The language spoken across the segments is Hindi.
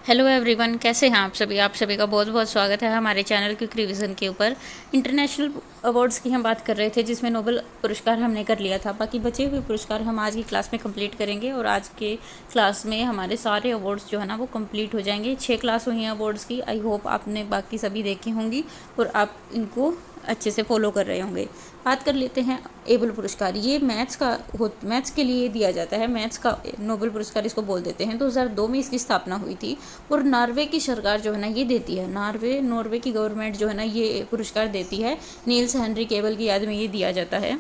हेलो एवरीवन, कैसे हैं आप सभी का बहुत बहुत स्वागत है हमारे चैनल क्विक रिवीजन के ऊपर। इंटरनेशनल अवार्ड्स की हम बात कर रहे थे, जिसमें नोबेल पुरस्कार हमने कर लिया था। बाकी बचे हुए पुरस्कार हम आज की क्लास में कंप्लीट करेंगे और आज के क्लास में हमारे सारे अवार्ड्स जो है ना वो कंप्लीट हो जाएंगे। 6 क्लास हुई हैं अवार्ड्स की। आई होप आपने बाकी सभी देखी होंगी और आप इनको अच्छे से फॉलो कर रहे होंगे। बात कर लेते हैं एबल पुरस्कार। ये मैथ्स के लिए दिया जाता है। मैथ्स का नोबेल पुरस्कार इसको बोल देते हैं। 2002 में इसकी स्थापना हुई थी और नॉर्वे की सरकार जो है ना ये देती है। नॉर्वे की गवर्नमेंट जो है ना ये पुरस्कार देती है। नील्स हेनरी एबल की याद में ये दिया जाता है।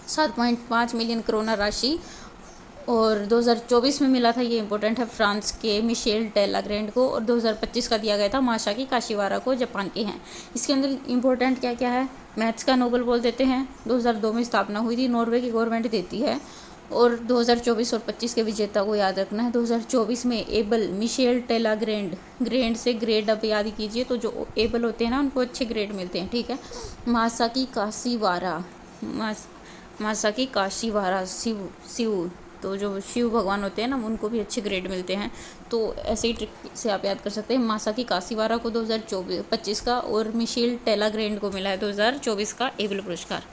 7.5 मिलियन करोना राशि और 2024 में मिला था। ये इंपॉर्टेंट है, फ्रांस के मिशेल टेलाग्रैंड को। और 2025 का दिया गया था मासाकी काशिवारा को, जापान के हैं। इसके अंदर इंपॉर्टेंट क्या क्या है? मैथ्स का नोबेल बोल देते हैं। 2002 में स्थापना हुई थी, नॉर्वे की गवर्नमेंट देती है। और 2024 और 25 के विजेता को याद रखना है। 2024 में एबल मिशेल टेलाग्रैंड, ग्रेड से ग्रेड आप याद कीजिए, तो जो एबल होते हैं ना उनको अच्छे ग्रेड मिलते हैं, ठीक है। मासाकी काशिवारा शिव तो जो शिव भगवान होते हैं ना उनको भी अच्छे ग्रेड मिलते हैं। तो ऐसे ही ट्रिक से आप याद कर सकते हैं। मासाकी काशिवारा को 2025 का और मिशेल टेलाग्रैंड को मिला है 2024 का एबल पुरस्कार।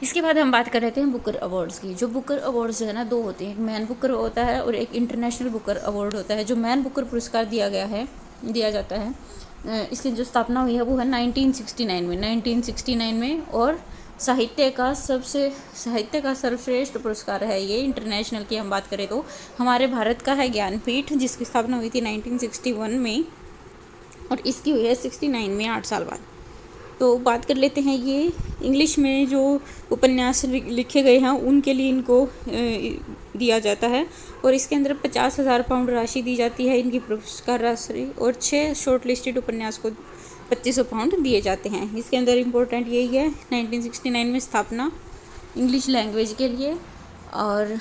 इसके बाद हम बात कर रहे थे बुकर अवार्ड्स की। जो बुकर अवार्ड्स है ना दो होते हैं, एक मैन बुकर होता है और एक इंटरनेशनल बुकर अवार्ड होता है। जो मैन बुकर पुरस्कार दिया जाता है, इसकी जो स्थापना हुई है वो है 1969 में। और साहित्य का सर्वश्रेष्ठ पुरस्कार है ये। इंटरनेशनल की हम बात करें तो हमारे भारत का है ज्ञानपीठ, जिसकी स्थापना हुई थी 1961 में और इसकी हुई है 69 में, 8 साल बाद। तो बात कर लेते हैं ये इंग्लिश में जो उपन्यास लिखे गए हैं उनके लिए इनको दिया जाता है। और इसके अंदर 50,000 पाउंड राशि दी जाती है इनकी पुरस्कार राशि। और 6 शॉर्ट लिस्टेड उपन्यास को 2500 पाउंड दिए जाते हैं। इसके अंदर इम्पोर्टेंट यही है, 1969 में स्थापना इंग्लिश लैंग्वेज के लिए। और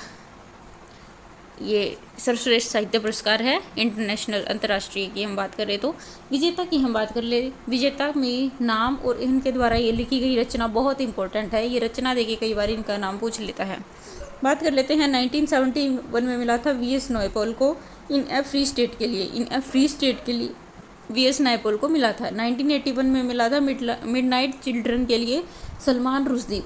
ये सर्वश्रेष्ठ साहित्य पुरस्कार है इंटरनेशनल, अंतर्राष्ट्रीय की हम बात करें तो। विजेता की हम बात कर ले। विजेता में नाम और इनके द्वारा ये लिखी गई रचना बहुत इंपॉर्टेंट है। ये रचना देखिए कई बार इनका नाम पूछ लेता है। बात कर लेते हैं 1971 में मिला था वी.एस. नायपॉल को इन ए फ्री स्टेट के लिए। वी.एस. नायपॉल को मिला था। 1981 में मिला था मिडनाइट चिल्ड्रन के लिए सलमान रुश्दी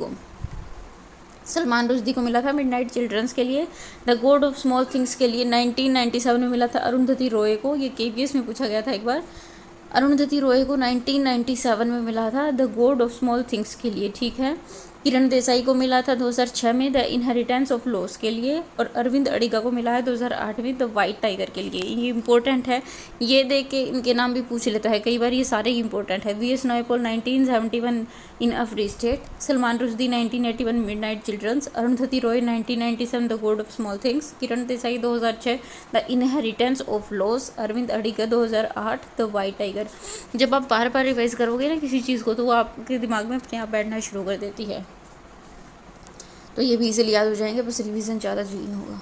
को मिला था मिडनाइट चिल्ड्रंस के लिए। The god of small things के लिए 1997 में मिला था अरुंधति रॉय को। ये केवीएस में पूछा गया था एक बार। अरुंधति रॉय को 1997 में मिला था the god of small things के लिए, ठीक है। किरण देसाई को मिला था 2006 में द इनहेरिटेंस ऑफ लॉस के लिए। और अरविंद अडिगा को मिला है 2008 में द वाइट टाइगर के लिए। ये इंपॉर्टेंट है, ये देख के इनके नाम भी पूछ लेता है कई बार, ये सारे इंपॉर्टेंट है। V S. Naipaul 1971 in a free state, Salman Rushdie 1981 midnight children's, Arundhati Roy 1997 the god of small things, Kiran Desai 2006 the inheritance of loss, Arvind Adiga 2008 the white tiger. जब आप बार बार रिवाइज करोगे ना किसी चीज़ को तो वो आपके दिमाग में अपने आप बैठना शुरू कर देती है, तो ये भी इजीली याद हो जाएंगे, बस रिवीजन ज़्यादा नहीं होगा।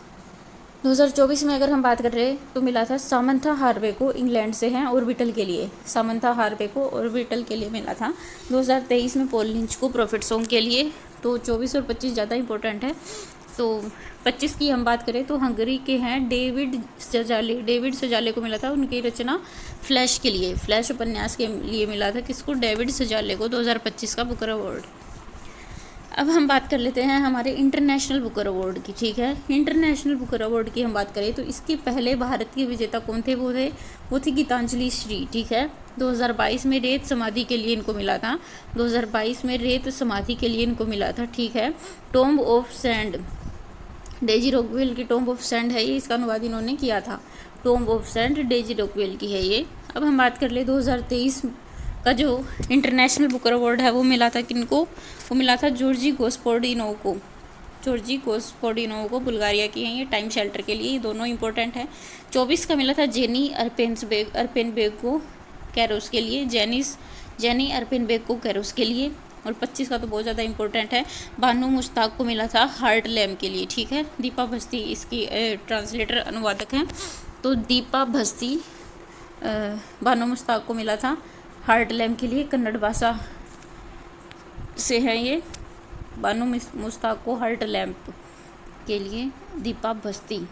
2024 में अगर हम बात कर रहे हैं तो मिला था सामंथा हार्वे को, इंग्लैंड से हैं, ऑर्बिटल के लिए। सामंथा हार्वे को ऑर्बिटल के लिए मिला था। 2023 में पॉल लिंच को प्रॉफिट सॉन्ग के लिए। तो 24 और 25 ज़्यादा इंपॉर्टेंट है। तो 25 की हम बात करें तो हंगरी के हैं डेविड सजाले को मिला था उनकी रचना फ्लैश के लिए। फ्लैश उपन्यास के लिए मिला था किसको? डेविड सजाले को, 2025 का बुकर अवार्ड। अब हम बात कर लेते हैं हमारे इंटरनेशनल बुकर अवार्ड की, ठीक है। इंटरनेशनल बुकर अवार्ड की हम बात करें तो इसके पहले भारत के विजेता कौन थे? वो थी गीतांजलि श्री, ठीक है। 2022 में रेत समाधि के लिए इनको मिला था। 2022 में रेत समाधि के लिए इनको मिला था, ठीक है। Tomb of sand, Daisy Rockwell की टॉम्ब ऑफ सैंड है ये, इसका अनुवाद इन्होंने किया था। Tomb of sand Daisy Rockwell की है ये। अब हम बात कर ले 2023 का जो इंटरनेशनल बुकर अवार्ड है वो मिला था किनको? वो मिला था जॉर्जी गोस्पोडिनो को, बुल्गारिया की हैं ये, टाइम शेल्टर के लिए। ये दोनों इंपॉर्टेंट हैं। 24 का मिला था जेनी अरपेनबेग को कैरोस के लिए, जेनी अरपेनबेग को कैरोस के लिए। और 25 का तो बहुत ज़्यादा इंपॉर्टेंट है, बानू मुश्ताक को मिला था हार्ट लैम्प के लिए, ठीक है। दीपा भस्ती इसकी ट्रांसलेटर अनुवादक हैं। तो दीपा भस्ती बानू मुश्ताक को मिला था हार्ट लैम्प के लिए, कन्नड़ भाषा से है ये। बानू मुश्ताक को हार्ट लैम्प के लिए दीपा भस्ती,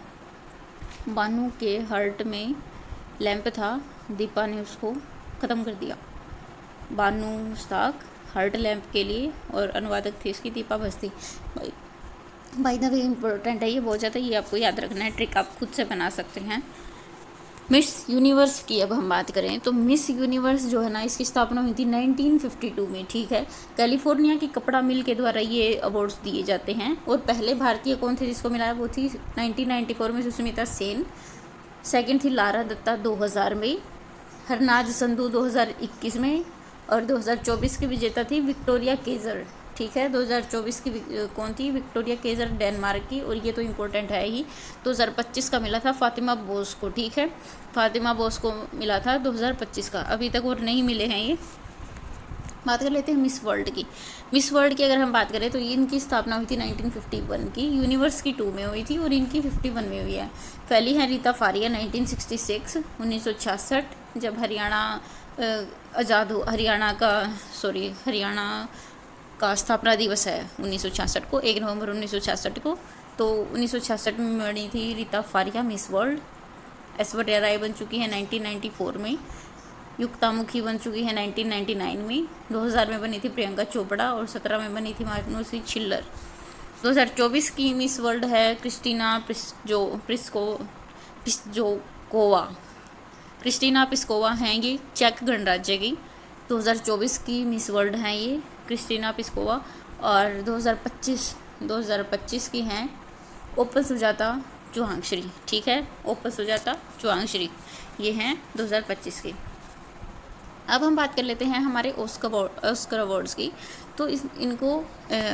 बानू के हार्ट में लैंप था, दीपा ने उसको ख़त्म कर दिया। बानू मुश्ताक हर्ट लैंप के लिए, और अनुवादक थी इसकी Deepa Bhasthi. By the way important है ये बहुत ज़्यादा, ये आपको याद रखना है, ट्रिक आप खुद से बना सकते हैं। मिस यूनिवर्स की अब हम बात करें तो मिस यूनिवर्स जो है ना, इसकी स्थापना हुई थी 1952 में, ठीक है। कैलिफोर्निया की कपड़ा मिल के द्वारा ये अवार्ड्स दिए जाते हैं। और पहले भारतीय कौन थे जिसको मिला है, वो थी 1994 में सुष्मिता सेन। सेकंड थी लारा दत्ता 2000 में, हरनाज संधू 2021 में, और 2024 की विजेता थी विक्टोरिया केजर, ठीक है। 2024 की कौन थी, विक्टोरिया केजर डेनमार्क की। और ये तो इम्पोर्टेंट है ही, 2025 का मिला था फातिमा बोस को, ठीक है। फातिमा बोस को मिला था 2025 का, अभी तक और नहीं मिले हैं ये। बात कर लेते हैं मिस वर्ल्ड की। मिस वर्ल्ड की अगर हम बात करें तो इनकी स्थापना हुई थी 1951 की, यूनिवर्स की 2 में हुई थी, और इनकी 51 में हुई है। पहली है रीता फारिया 1966 1966, जब हरियाणा आज़ाद हो, हरियाणा का स्थापना दिवस है 1966 को, 1 नवंबर 1966 को। तो 1966 में बनी थी रीता फारिया मिस वर्ल्ड। ऐश्वर्या राय बन चुकी है 1994 में, युक्ता मुखी बन चुकी है 1999 में, 2000 में बनी थी प्रियंका चोपड़ा, और 17 में बनी थी मानुषी छिल्लर। 2024 की मिस वर्ल्ड है क्रिस्टीना पिस्कोवा। क्रिस्टीना पिस्कोवा हैं ये चेक गणराज्य की। 2024 की मिस वर्ल्ड हैं ये क्रिस्टीना पिस्कोवा। और 2025 की हैं ओपल सुजाता चुहांगश्री, ठीक है। ओपल सुजाता चुहांगश्री ये हैं 2025 की। अब हम बात कर लेते हैं हमारे ऑस्कर अवार्ड्स की। तो इनको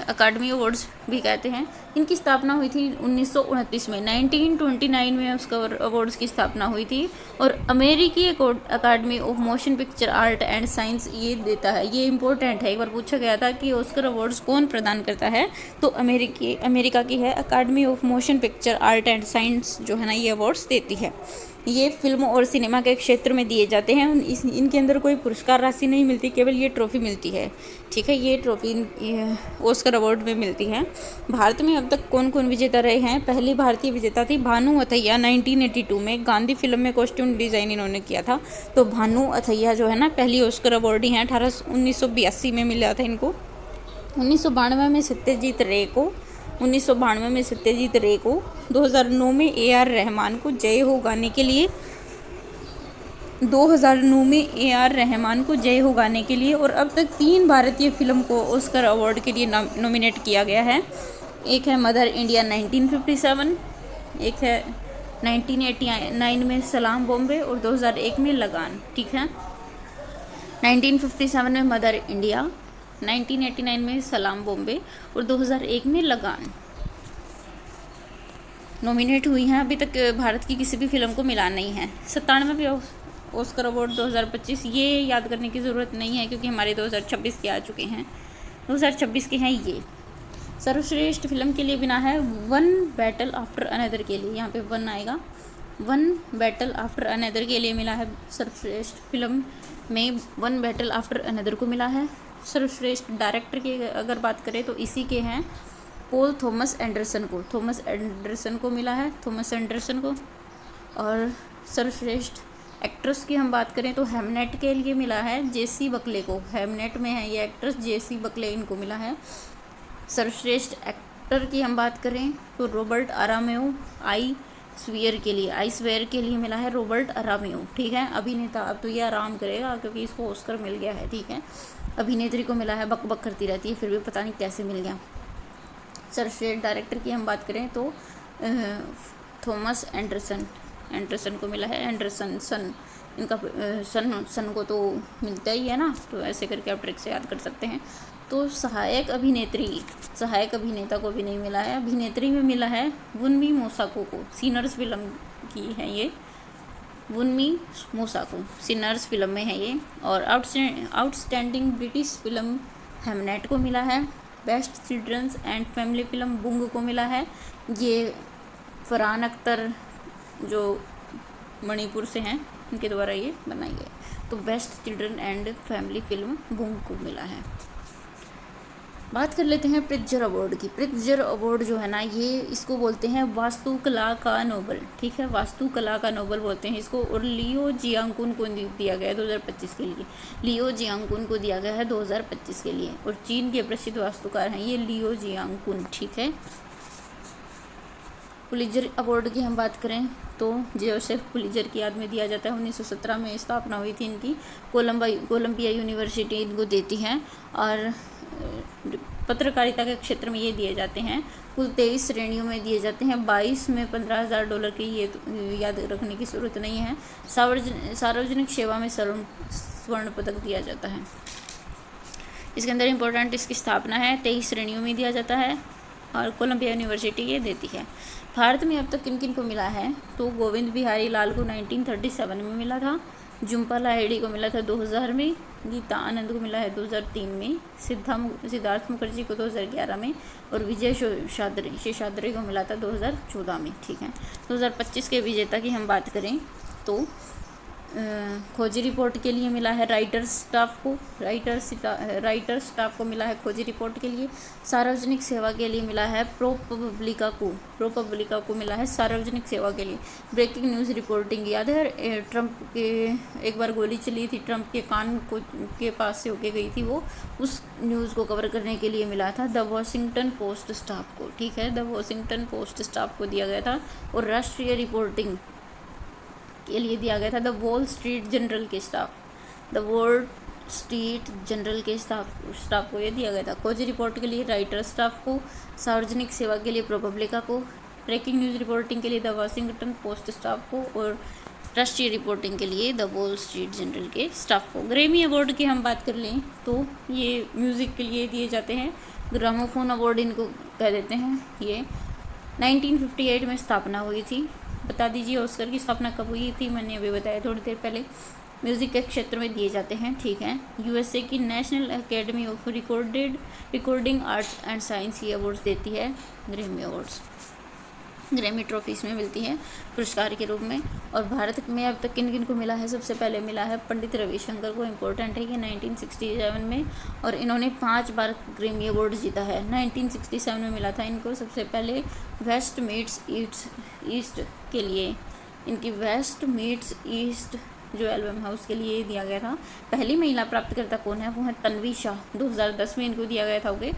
अकादमी अवार्ड्स भी कहते हैं। इनकी स्थापना हुई थी 1929 में, 1929 में ऑस्कर अवार्ड्स की स्थापना हुई थी। और अमेरिकी academy of motion picture art and science ये देता है, ये इम्पोर्टेंट है। एक बार पूछा गया था कि ऑस्कर अवार्ड्स कौन प्रदान करता है, तो अमेरिका की है academy of motion picture art and science जो है ना, ये अवार्ड्स देती है। ये फिल्म और सिनेमा के क्षेत्र में दिए जाते हैं। इनके अंदर कोई पुरस्कार राशि नहीं मिलती, केवल ये ट्रॉफी मिलती है, ठीक है। ये ट्रॉफी ऑस्कर अवार्ड में मिलती है। भारत में अब तक कौन कौन विजेता रहे हैं। पहली भारतीय विजेता थी भानु अथैया 1982 में, गांधी फिल्म में कॉस्ट्यूम डिज़ाइन इन्होंने किया था। तो भानु अथैया जो है ना, पहली ऑस्कर अवार्डी हैं। 1982 में मिला था इनको। 1992 में सत्यजीत रे को, 1992 में सत्यजीत रे को, 2009 में AR रहमान को जय हो गाने के लिए, 2009 में AR रहमान को जय हो गाने के लिए। और अब तक 3 भारतीय फिल्म को ऑस्कर अवार्ड के लिए नॉमिनेट किया गया है। एक है मदर इंडिया 1957, एक है 1989 में सलाम बॉम्बे, और 2001 में लगान, ठीक है। 1957 में मदर इंडिया, 1989 में सलाम बॉम्बे, और 2001 में लगान नॉमिनेट हुई हैं। अभी तक भारत की किसी भी फिल्म को मिला नहीं है। 97वें ऑस्कर अवार्ड 2025, ये याद करने की ज़रूरत नहीं है क्योंकि हमारे 2026 के आ चुके हैं। 2026 के हैं ये। सर्वश्रेष्ठ फिल्म के लिए बिना है वन बैटल आफ्टर अनदर के लिए, यहाँ पे वन आएगा, वन बैटल आफ्टर अनदर के लिए मिला है। सर्वश्रेष्ठ फिल्म में वन बैटल आफ्टर अनदर को मिला है। सर्वश्रेष्ठ डायरेक्टर की अगर बात करें तो इसी के हैं पॉल थॉमस एंडरसन को मिला है, थॉमस एंडरसन को। और सर्वश्रेष्ठ एक्ट्रेस की हम बात करें तो हेमनेट के लिए मिला है जेसी बकले को, हेमनेट में है ये एक्ट्रेस जेसी बकले, इनको मिला है। सर्वश्रेष्ठ एक्टर की हम बात करें तो रॉबर्ट आरामेओ आई स्वेयर के लिए मिला है रॉबर्ट आरामेओ, ठीक है। अभिनेता, अब तो ये आराम करेगा क्योंकि इसको ऑस्कर मिल गया है, ठीक है। अभिनेत्री को मिला है, बक करती रहती है फिर भी पता नहीं कैसे मिल गया। सर्वश्रेष्ठ डायरेक्टर की हम बात करें तो थॉमस एंडरसन को मिला है। एंडरसन सन, इनका सन को तो मिलता ही है ना, तो ऐसे करके आप ट्रिक से याद कर सकते हैं। तो सहायक अभिनेता को भी नहीं मिला है। अभिनेत्री में मिला है वुनमी मोसाको को, सिनर्स फिल्म की है ये, वुनमी मोसाको सिनर्स फिल्म में है ये। और आउटस्टैंडिंग ब्रिटिश फिल्म हेमनेट को मिला है। Best children's and family film Boong को मिला है, ये फरहान अख्तर जो मणिपुर से हैं उनके द्वारा ये बनाई है। तो best children and family film Boong को मिला है। बात कर लेते हैं प्रित्जर अवार्ड की। प्रित्जर अवार्ड जो है ना, ये इसको बोलते हैं वास्तुकला का नोबल, ठीक है, वास्तुकला का नोबल बोलते हैं इसको। और लियो जियांगकुन को दिया गया है 2025 के लिए। लियो जियांगकुन को दिया गया है 2025 के लिए। और चीन के प्रसिद्ध वास्तुकार हैं ये लियो जियांगकुन, ठीक है। पुलित्जर अवार्ड की हम बात करें तो जोसेफ पुलित्जर की याद में दिया जाता है। 1917 में स्थापना हुई थी इनकी। कोलंबिया यूनिवर्सिटी इनको देती है। और पत्रकारिता के क्षेत्र में ये दिए जाते हैं। कुल 23 श्रेणियों में दिए जाते हैं। 22 में $15,000 की, ये याद रखने की ज़रूरत नहीं है। सार्वजनिक सेवा में स्वर्ण पदक दिया जाता है। इसके अंदर इम्पोर्टेंट इसकी स्थापना है, 23 श्रेणियों में दिया जाता है और कोलंबिया यूनिवर्सिटी ये देती है। भारत में अब तक किन किन को मिला है तो गोविंद बिहारी लाल को 1937 में मिला था। झुम्पा लाहिड़ी को मिला था 2000 में। गीता आनंद को मिला है 2003 में। सिद्धार्थ मुखर्जी को 2011 में। और विजय शेषाद्री को मिला था 2014 में, ठीक है। 2025 के विजेता की हम बात करें तो खोजी रिपोर्ट के लिए मिला है राइटर्स स्टाफ को मिला है खोजी रिपोर्ट के लिए। सार्वजनिक सेवा के लिए मिला है प्रो पब्लिका को मिला है सार्वजनिक सेवा के लिए। ब्रेकिंग न्यूज़ रिपोर्टिंग, याद है ट्रंप के एक बार गोली चली थी, ट्रंप के कान को के पास से होके गई थी वो, उस न्यूज़ को कवर करने के लिए मिला था द वॉशिंगटन पोस्ट स्टाफ को, ठीक है। द वॉशिंगटन पोस्ट स्टाफ को दिया गया था। और राष्ट्रीय रिपोर्टिंग के लिए दिया गया था द वॉल स्ट्रीट जर्नल के स्टाफ को ये दिया गया था। खोजी रिपोर्ट के लिए राइटर स्टाफ को, सार्वजनिक सेवा के लिए प्रोपब्लिका को, ब्रेकिंग न्यूज़ रिपोर्टिंग के लिए द वाशिंगटन पोस्ट स्टाफ को और राष्ट्रीय रिपोर्टिंग के लिए द वॉल स्ट्रीट जर्नल के स्टाफ को। ग्रैमी अवार्ड की हम बात कर लें तो ये म्यूज़िक के लिए दिए जाते हैं। ग्रामोफोन अवार्ड इनको कह देते हैं। ये 1958 में स्थापना हुई थी। बता दीजिए ऑस्कर की स्थापना कब हुई थी, मैंने अभी बताया थोड़ी देर पहले। म्यूज़िक के क्षेत्र में दिए जाते हैं, ठीक है। यूएसए की national academy of recording arts and science ये अवार्ड्स देती है। ग्रैमी अवार्ड्स ग्रैमी ट्रॉफीज में मिलती है पुरस्कार के रूप में। और भारत में अब तक किन किन को मिला है, सबसे पहले मिला है पंडित रविशंकर को। इम्पोर्टेंट है ये 1967 में, और इन्होंने 5 बार ग्रैमी अवार्ड जीता है। 1967 में मिला था इनको सबसे पहले वेस्ट मीट्स ईस्ट के लिए। इनकी वेस्ट मीट्स ईस्ट जो एल्बम है उसके लिए दिया गया था। पहली महिला प्राप्तकर्ता कौन है, वो है तन्वी शाह। 2010 में इनको दिया गया था। ओके,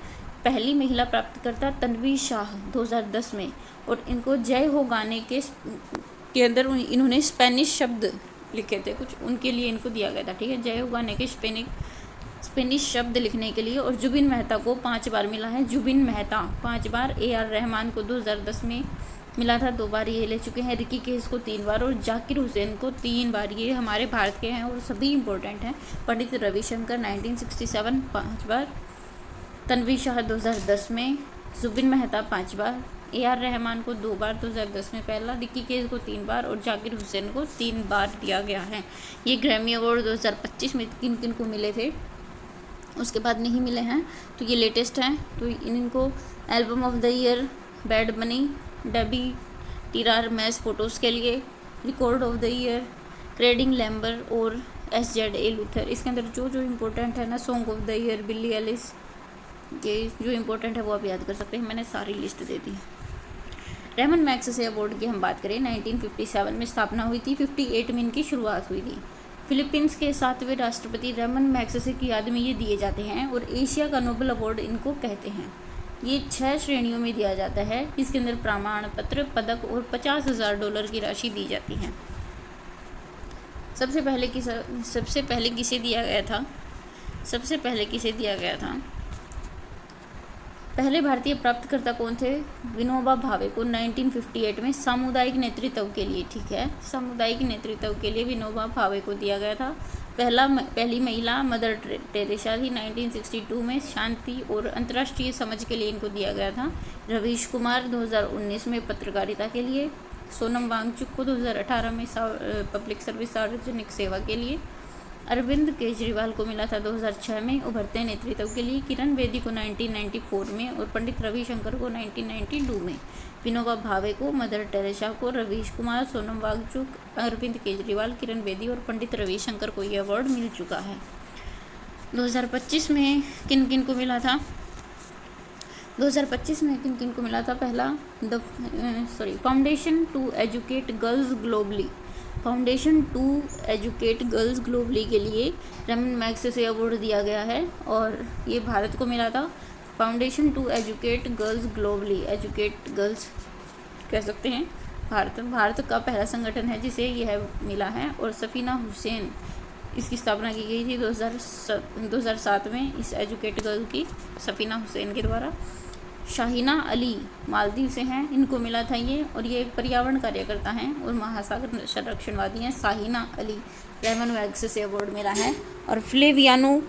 पहली महिला प्राप्तकर्ता तन्वी शाह 2010 में। और इनको जय हो गाने के अंदर इन्होंने स्पेनिश शब्द लिखे थे कुछ, उनके लिए इनको दिया गया था, ठीक है। जय हो गाने के स्पेनिश शब्द लिखने के लिए। और जुबिन मेहता को 5 बार मिला है। जुबिन मेहता 5 बार। AR रहमान को 2010 में मिला था, 2 बार ये ले चुके हैं। रिकी केस को 3 बार और जाकिर हुसैन को 3 बार। ये हमारे भारत के हैं और सभी इम्पोर्टेंट हैं। पंडित रविशंकर 1967 5 बार, तन्वी शाह 2010 में, जुबिन मेहता 5 बार, AR रहमान को 2 बार 2010 में पहला, रिकी केस को 3 बार और जाकिर हुसैन को 3 बार दिया गया है। ये ग्रैमी अवार्ड 2025 में किन किन को मिले थे, उसके बाद नहीं मिले हैं, तो ये लेटेस्ट हैं। तो इनको album of the year Bad Bunny, Debi Tirar Mas Fotos के लिए, record of the year Kendrick Lamar और SZA लूथर। इसके अंदर जो जो इम्पोर्टेंट है ना, song of the year Billie Eilish, ये जो इम्पोर्टेंट है वो आप याद कर सकते हैं। मैंने सारी लिस्ट दे दी। रेमन मैग्सेसे अवार्ड की हम बात करें, 1957 में स्थापना हुई थी। 58 में इनकी शुरुआत हुई थी। फिलीपींस के 7वें राष्ट्रपति रेमन मैग्सेसे की याद में ये दिए जाते हैं। और एशिया का नोबेल अवार्ड इनको कहते हैं। ये 6 श्रेणियों में दिया जाता है। इसके अंदर प्रमाण पत्र, पदक और $50,000 की राशि दी जाती है। सबसे पहले किसे दिया गया था? पहले भारतीय प्राप्तकर्ता कौन थे? विनोबा भावे को 1958 में सामुदायिक नेतृत्व के लिए, ठीक है, सामुदायिक नेतृत्व के लिए विनोबा भावे को दिया गया था। पहली महिला मदर टेरेसा थी। 1962 में शांति और अंतर्राष्ट्रीय समझ के लिए इनको दिया गया था। रवीश कुमार 2019 में पत्रकारिता के लिए। सोनम वांगचुक को 2018 में पब्लिक सर्विस सार्वजनिक सेवा के लिए। अरविंद केजरीवाल को मिला था 2006 में उभरते नेतृत्व के लिए। किरण बेदी को 1994 में और पंडित रविशंकर को 1992 में। विनोबा भावे को, मदर टेरेसा को, रवीश कुमार, सोनम वांगचुक, अरविंद केजरीवाल, किरण बेदी और पंडित रविशंकर को यह अवार्ड मिल चुका है। 2025 में किन किन को मिला था? 2025 में किन किन को मिला था? पहला foundation to educate girls globally, foundation to educate girls globally के लिए रेमन मैग्सेसे अवार्ड दिया गया है और ये भारत को मिला था। Foundation to educate girls globally, educate girls कह सकते हैं। भारत का पहला संगठन है जिसे यह मिला है। और सफ़ीना हुसैन, इसकी स्थापना की गई थी 2007 में इस एजुकेट गर्ल की, सफ़ीना हुसैन के द्वारा। शाहीना अली मालदीव से हैं, इनको मिला था ये, और ये एक पर्यावरण कार्यकर्ता हैं और महासागर संरक्षणवादी हैं। Shaheena Ali, Ramon Magsaysay award मिला है। और फ्लेवियानो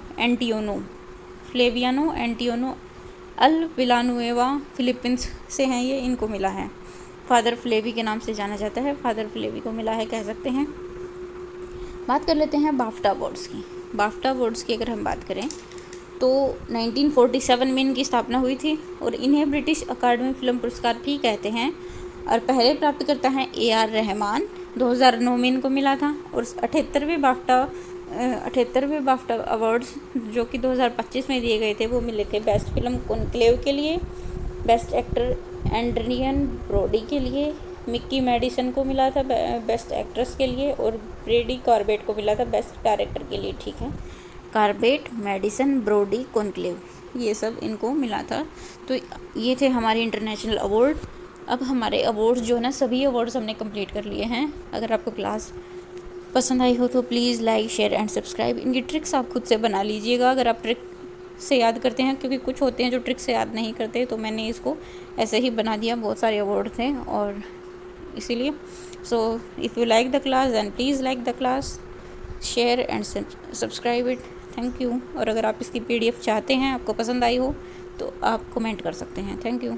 एंटियोनो अल विलानुएवा फिलीपींस से हैं ये, इनको मिला है। फादर फ्लेवी के नाम से जाना जाता है, फादर फ्लेवी को मिला है कह सकते हैं। बात कर लेते हैं बाफ्टा अवार्ड्स की। बाफ्टा अवार्ड्स की अगर हम बात करें तो 1947 में इनकी स्थापना हुई थी और इन्हें ब्रिटिश अकादमी फिल्म पुरस्कार भी कहते हैं। और पहले प्राप्तकर्ता हैं AR रहमान, 2009 में इनको मिला था। और 78वें बाफ्टा अवार्ड्स जो कि 2025 में दिए गए थे वो मिले थे बेस्ट फिल्म कॉन्क्लेव के लिए, बेस्ट एक्टर एंड्रियन ब्रोडी के लिए, मिक्की मैडिसन को मिला था बेस्ट एक्ट्रेस के लिए, और ब्रेडी कॉर्बेट को मिला था बेस्ट डायरेक्टर के लिए। ठीक है, कॉर्बेट, मैडिसन, ब्रोडी, कॉन्क्लेव, ये सब इनको मिला था। तो ये थे हमारे इंटरनेशनल अवार्ड। अब हमारे अवार्ड्स जो है ना, सभी अवार्ड्स हमने कंप्लीट कर लिए हैं। अगर आपको क्लास पसंद आई हो तो please like, share and subscribe. इनकी ट्रिक्स आप खुद से बना लीजिएगा अगर आप ट्रिक से याद करते हैं, क्योंकि कुछ होते हैं जो ट्रिक से याद नहीं करते, तो मैंने इसको ऐसे ही बना दिया। बहुत सारे अवार्ड थे और इसीलिए so if you like the class then please like the class, share and subscribe it. Thank you. और अगर आप इसकी PDF चाहते हैं, आपको पसंद आई हो तो आप कमेंट कर सकते हैं। Thank you.